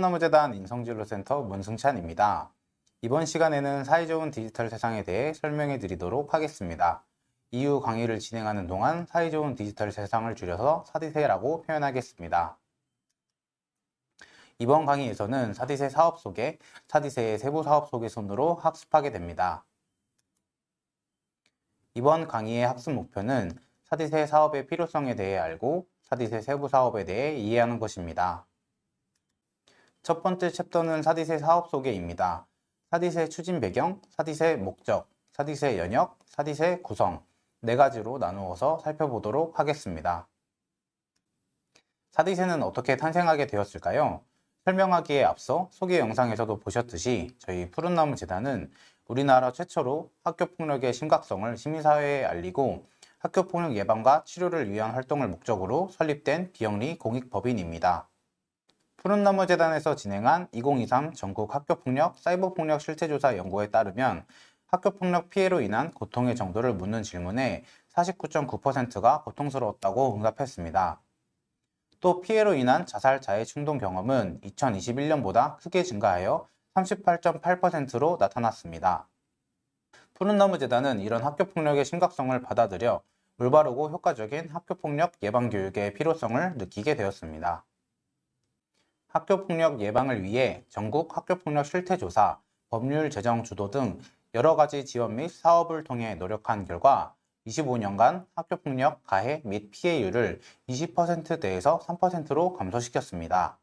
푸른나무재단 인성진로센터 문승찬입니다. 이번 시간에는 사이좋은 디지털 세상에 대해 설명해 드리도록 하겠습니다. 이후 강의를 진행하는 동안 사이좋은 디지털 세상을 줄여서 사디세라고 표현하겠습니다. 이번 강의에서는 사디세 사업 소개, 사디세의 세부 사업 소개 순으로 학습하게 됩니다. 이번 강의의 학습 목표는 사디세 사업의 필요성에 대해 알고 사디세 세부 사업에 대해 이해하는 것입니다. 첫 번째 챕터는 사디세 사업 소개입니다. 사디세 추진 배경, 사디세 목적, 사디세 연역, 사디세 구성 4가지로 나누어서 살펴보도록 하겠습니다. 사디세는 어떻게 탄생하게 되었을까요? 설명하기에 앞서 소개 영상에서도 보셨듯이 저희 푸른나무 재단은 우리나라 최초로 학교폭력의 심각성을 시민사회에 알리고 학교폭력 예방과 치료를 위한 활동을 목적으로 설립된 비영리 공익법인입니다. 푸른나무 재단에서 진행한 2023 전국 학교폭력 사이버폭력 실태조사 연구에 따르면 학교폭력 피해로 인한 고통의 정도를 묻는 질문에 49.9%가 고통스러웠다고 응답했습니다. 또 피해로 인한 자살 자해 충동 경험은 2021년보다 크게 증가하여 38.8%로 나타났습니다. 푸른나무 재단은 이런 학교폭력의 심각성을 받아들여 올바르고 효과적인 학교폭력 예방 교육의 필요성을 느끼게 되었습니다. 학교폭력 예방을 위해 전국 학교폭력 실태조사, 법률 제정 주도 등 여러 가지 지원 및 사업을 통해 노력한 결과 25년간 학교폭력 가해 및 피해율을 20%대에서 3%로 감소시켰습니다.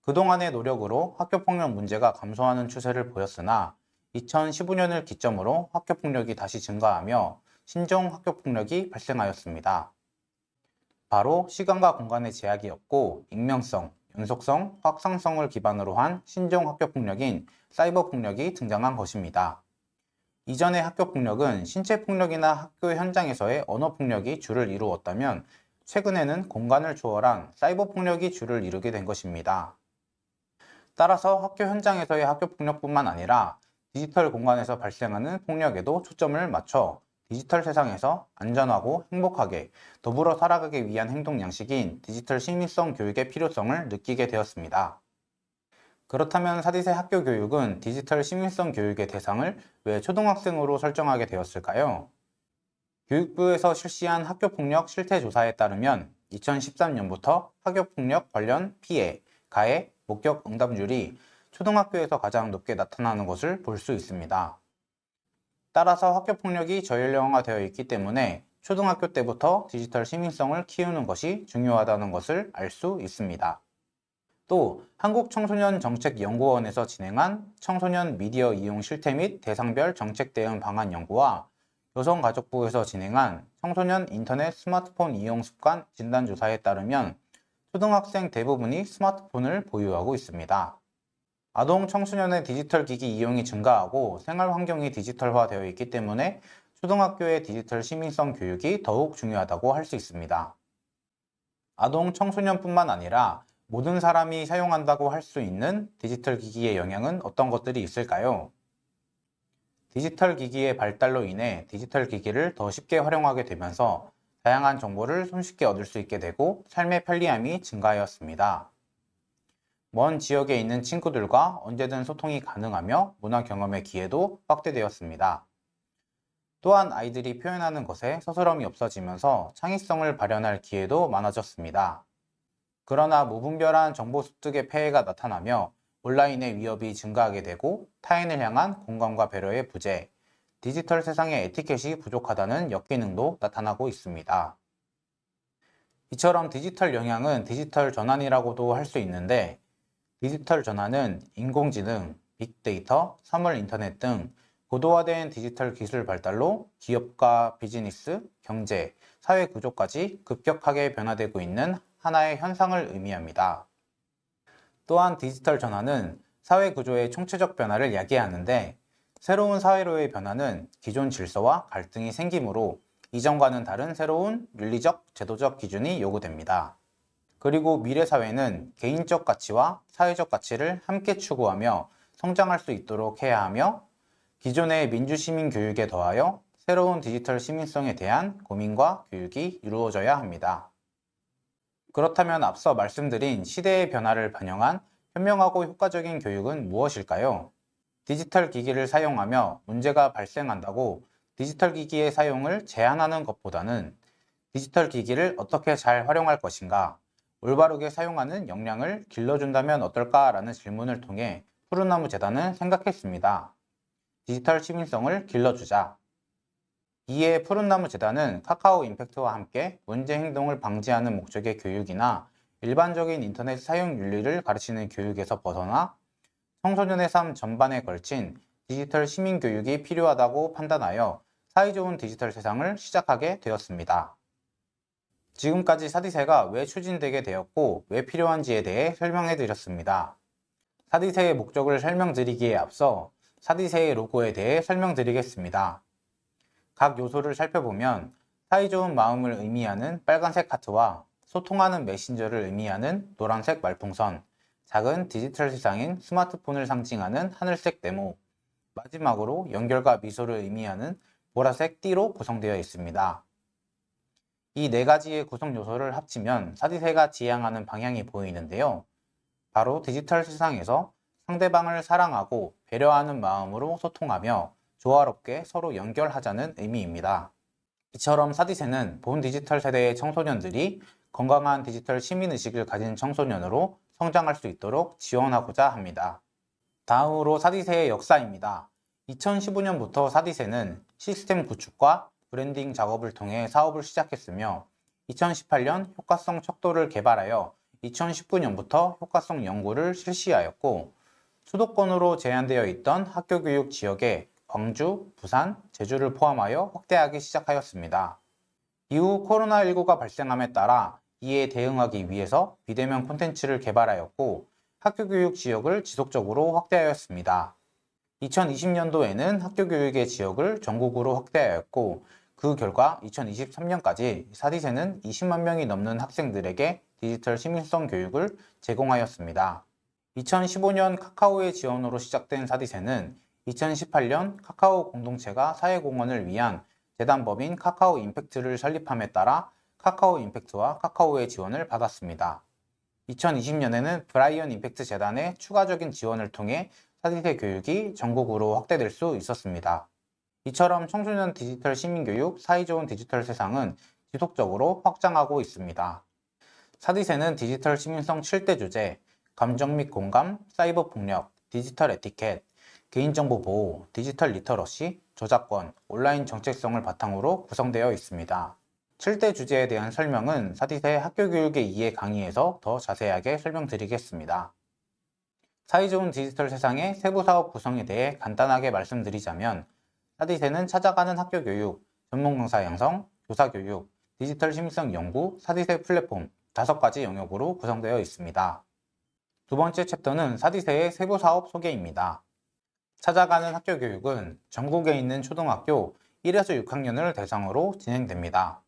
그동안의 노력으로 학교폭력 문제가 감소하는 추세를 보였으나 2015년을 기점으로 학교폭력이 다시 증가하며 신종 학교폭력이 발생하였습니다. 바로 시간과 공간의 제약이 없고 익명성, 연속성, 확산성을 기반으로 한 신종 학교폭력인 사이버폭력이 등장한 것입니다. 이전의 학교폭력은 신체폭력이나 학교 현장에서의 언어폭력이 주를 이루었다면 최근에는 공간을 초월한 사이버폭력이 주를 이루게 된 것입니다. 따라서 학교 현장에서의 학교폭력뿐만 아니라 디지털 공간에서 발생하는 폭력에도 초점을 맞춰 디지털 세상에서 안전하고 행복하게 더불어 살아가기 위한 행동 양식인 디지털 시민성 교육의 필요성을 느끼게 되었습니다. 그렇다면 사디세 학교 교육은 디지털 시민성 교육의 대상을 왜 초등학생으로 설정하게 되었을까요? 교육부에서 실시한 학교폭력 실태조사에 따르면 2013년부터 학교폭력 관련 피해, 가해, 목격 응답률이 초등학교에서 가장 높게 나타나는 것을 볼 수 있습니다. 따라서 학교폭력이 저연령화되어 있기 때문에 초등학교 때부터 디지털 시민성을 키우는 것이 중요하다는 것을 알 수 있습니다. 또 한국청소년정책연구원에서 진행한 청소년 미디어 이용 실태 및 대상별 정책 대응 방안 연구와 여성가족부에서 진행한 청소년 인터넷 스마트폰 이용 습관 진단조사에 따르면 초등학생 대부분이 스마트폰을 보유하고 있습니다. 아동 청소년의 디지털 기기 이용이 증가하고 생활 환경이 디지털화되어 있기 때문에 초등학교의 디지털 시민성 교육이 더욱 중요하다고 할 수 있습니다. 아동 청소년뿐만 아니라 모든 사람이 사용한다고 할 수 있는 디지털 기기의 영향은 어떤 것들이 있을까요? 디지털 기기의 발달로 인해 디지털 기기를 더 쉽게 활용하게 되면서 다양한 정보를 손쉽게 얻을 수 있게 되고 삶의 편리함이 증가하였습니다. 먼 지역에 있는 친구들과 언제든 소통이 가능하며 문화 경험의 기회도 확대되었습니다. 또한 아이들이 표현하는 것에 서스럼이 없어지면서 창의성을 발현할 기회도 많아졌습니다. 그러나 무분별한 정보 습득의 폐해가 나타나며 온라인의 위협이 증가하게 되고 타인을 향한 공감과 배려의 부재, 디지털 세상의 에티켓이 부족하다는 역기능도 나타나고 있습니다. 이처럼 디지털 영향은 디지털 전환이라고도 할 수 있는데 디지털 전환은 인공지능, 빅데이터, 사물 인터넷 등 고도화된 디지털 기술 발달로 기업과 비즈니스, 경제, 사회 구조까지 급격하게 변화되고 있는 하나의 현상을 의미합니다. 또한 디지털 전환은 사회 구조의 총체적 변화를 야기하는데 새로운 사회로의 변화는 기존 질서와 갈등이 생기므로 이전과는 다른 새로운 윤리적, 제도적 기준이 요구됩니다. 그리고 미래 사회는 개인적 가치와 사회적 가치를 함께 추구하며 성장할 수 있도록 해야 하며 기존의 민주시민 교육에 더하여 새로운 디지털 시민성에 대한 고민과 교육이 이루어져야 합니다. 그렇다면 앞서 말씀드린 시대의 변화를 반영한 현명하고 효과적인 교육은 무엇일까요? 디지털 기기를 사용하며 문제가 발생한다고 디지털 기기의 사용을 제한하는 것보다는 디지털 기기를 어떻게 잘 활용할 것인가, 올바르게 사용하는 역량을 길러준다면 어떨까라는 질문을 통해 푸른나무 재단은 생각했습니다. 디지털 시민성을 길러주자. 이에 푸른나무 재단은 카카오 임팩트와 함께 문제 행동을 방지하는 목적의 교육이나 일반적인 인터넷 사용 윤리를 가르치는 교육에서 벗어나 청소년의 삶 전반에 걸친 디지털 시민 교육이 필요하다고 판단하여 사이좋은 디지털 세상을 시작하게 되었습니다. 지금까지 사디세가 왜 추진되게 되었고 왜 필요한지에 대해 설명해 드렸습니다. 사디세의 목적을 설명드리기에 앞서 사디세의 로고에 대해 설명드리겠습니다. 각 요소를 살펴보면 사이좋은 마음을 의미하는 빨간색 하트와 소통하는 메신저를 의미하는 노란색 말풍선, 작은 디지털 세상인 스마트폰을 상징하는 하늘색 네모, 마지막으로 연결과 미소를 의미하는 보라색 띠로 구성되어 있습니다. 이 네 가지의 구성 요소를 합치면 사디세가 지향하는 방향이 보이는데요. 바로 디지털 세상에서 상대방을 사랑하고 배려하는 마음으로 소통하며 조화롭게 서로 연결하자는 의미입니다. 이처럼 사디세는 본 디지털 세대의 청소년들이 건강한 디지털 시민의식을 가진 청소년으로 성장할 수 있도록 지원하고자 합니다. 다음으로 사디세의 역사입니다. 2015년부터 사디세는 시스템 구축과 브랜딩 작업을 통해 사업을 시작했으며 2018년 효과성 척도를 개발하여 2019년부터 효과성 연구를 실시하였고 수도권으로 제한되어 있던 학교교육 지역에 광주, 부산, 제주를 포함하여 확대하기 시작하였습니다. 이후 코로나19가 발생함에 따라 이에 대응하기 위해서 비대면 콘텐츠를 개발하였고 학교교육 지역을 지속적으로 확대하였습니다. 2020년도에는 학교교육의 지역을 전국으로 확대하였고 그 결과 2023년까지 사디세는 20만 명이 넘는 학생들에게 디지털 시민성 교육을 제공하였습니다. 2015년 카카오의 지원으로 시작된 사디세는 2018년 카카오 공동체가 사회공헌을 위한 재단법인 카카오 임팩트를 설립함에 따라 카카오 임팩트와 카카오의 지원을 받았습니다. 2020년에는 브라이언 임팩트 재단의 추가적인 지원을 통해 사디세 교육이 전국으로 확대될 수 있었습니다. 이처럼 청소년 디지털 시민교육 사이좋은 디지털 세상은 지속적으로 확장하고 있습니다. 사디세는 디지털 시민성 7대 주제, 감정 및 공감, 사이버 폭력, 디지털 에티켓, 개인정보 보호, 디지털 리터러시, 저작권, 온라인 정체성을 바탕으로 구성되어 있습니다. 7대 주제에 대한 설명은 사디세 학교교육의 이해 강의에서 더 자세하게 설명드리겠습니다. 사이좋은 디지털 세상의 세부 사업 구성에 대해 간단하게 말씀드리자면 사디세는 찾아가는 학교교육, 전문 강사 양성, 교사교육, 디지털 시민성 연구, 사디세 플랫폼 5가지 영역으로 구성되어 있습니다. 두 번째 챕터는 사디세의 세부 사업 소개입니다. 찾아가는 학교교육은 전국에 있는 초등학교 1에서 6학년을 대상으로 진행됩니다.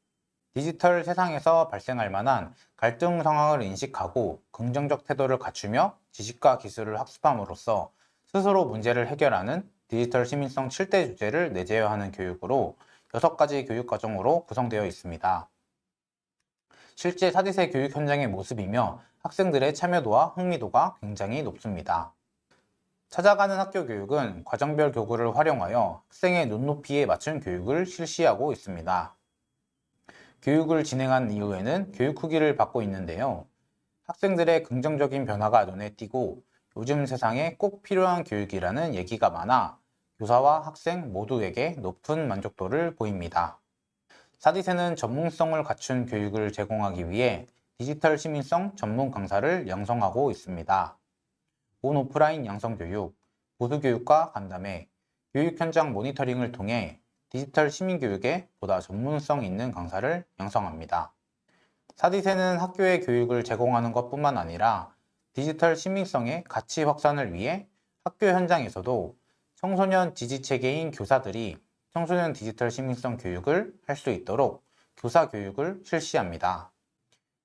디지털 세상에서 발생할 만한 갈등 상황을 인식하고 긍정적 태도를 갖추며 지식과 기술을 학습함으로써 스스로 문제를 해결하는 디지털 시민성 7대 주제를 내재화하는 교육으로 6가지 교육 과정으로 구성되어 있습니다. 실제 사디세 교육 현장의 모습이며 학생들의 참여도와 흥미도가 굉장히 높습니다. 찾아가는 학교 교육은 과정별 교구를 활용하여 학생의 눈높이에 맞춘 교육을 실시하고 있습니다. 교육을 진행한 이후에는 교육 후기를 받고 있는데요. 학생들의 긍정적인 변화가 눈에 띄고 요즘 세상에 꼭 필요한 교육이라는 얘기가 많아 교사와 학생 모두에게 높은 만족도를 보입니다. 사디세는 전문성을 갖춘 교육을 제공하기 위해 디지털 시민성 전문 강사를 양성하고 있습니다. 온 오프라인 양성교육, 보수교육과 간담회, 교육 현장 모니터링을 통해 디지털 시민교육에 보다 전문성 있는 강사를 양성합니다. 사디세는 학교의 교육을 제공하는 것뿐만 아니라 디지털 시민성의 가치 확산을 위해 학교 현장에서도 청소년 지지체계인 교사들이 청소년 디지털 시민성 교육을 할 수 있도록 교사 교육을 실시합니다.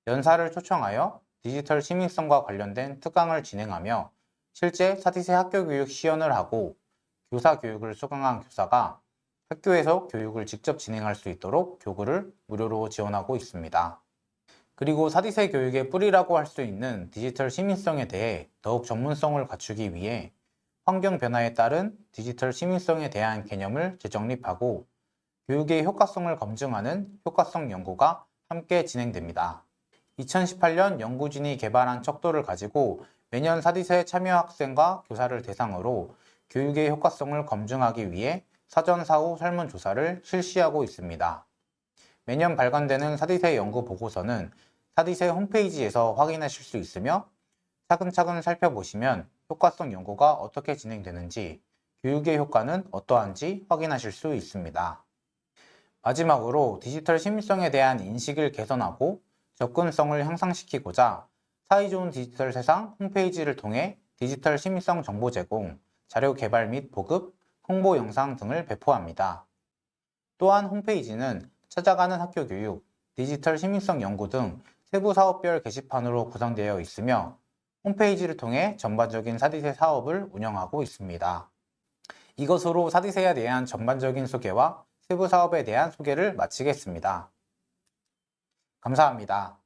연사를 초청하여 디지털 시민성과 관련된 특강을 진행하며 실제 사디세 학교교육 시연을 하고 교사 교육을 수강한 교사가 학교에서 교육을 직접 진행할 수 있도록 교구를 무료로 지원하고 있습니다. 그리고 사디세 교육의 뿌리라고 할 수 있는 디지털 시민성에 대해 더욱 전문성을 갖추기 위해 환경 변화에 따른 디지털 시민성에 대한 개념을 재정립하고 교육의 효과성을 검증하는 효과성 연구가 함께 진행됩니다. 2018년 연구진이 개발한 척도를 가지고 매년 사디세 참여 학생과 교사를 대상으로 교육의 효과성을 검증하기 위해 사전 사후 설문조사를 실시하고 있습니다. 매년 발간되는 사디세 연구 보고서는 사디세 홈페이지에서 확인하실 수 있으며 차근차근 살펴보시면 효과성 연구가 어떻게 진행되는지, 교육의 효과는 어떠한지 확인하실 수 있습니다. 마지막으로 디지털 시민성에 대한 인식을 개선하고 접근성을 향상시키고자 사이좋은 디지털 세상 홈페이지를 통해 디지털 시민성 정보 제공, 자료 개발 및 보급, 홍보 영상 등을 배포합니다. 또한 홈페이지는 찾아가는 학교 교육, 디지털 시민성 연구 등 세부 사업별 게시판으로 구성되어 있으며 홈페이지를 통해 전반적인 사디세 사업을 운영하고 있습니다. 이것으로 사디세에 대한 전반적인 소개와 세부 사업에 대한 소개를 마치겠습니다. 감사합니다.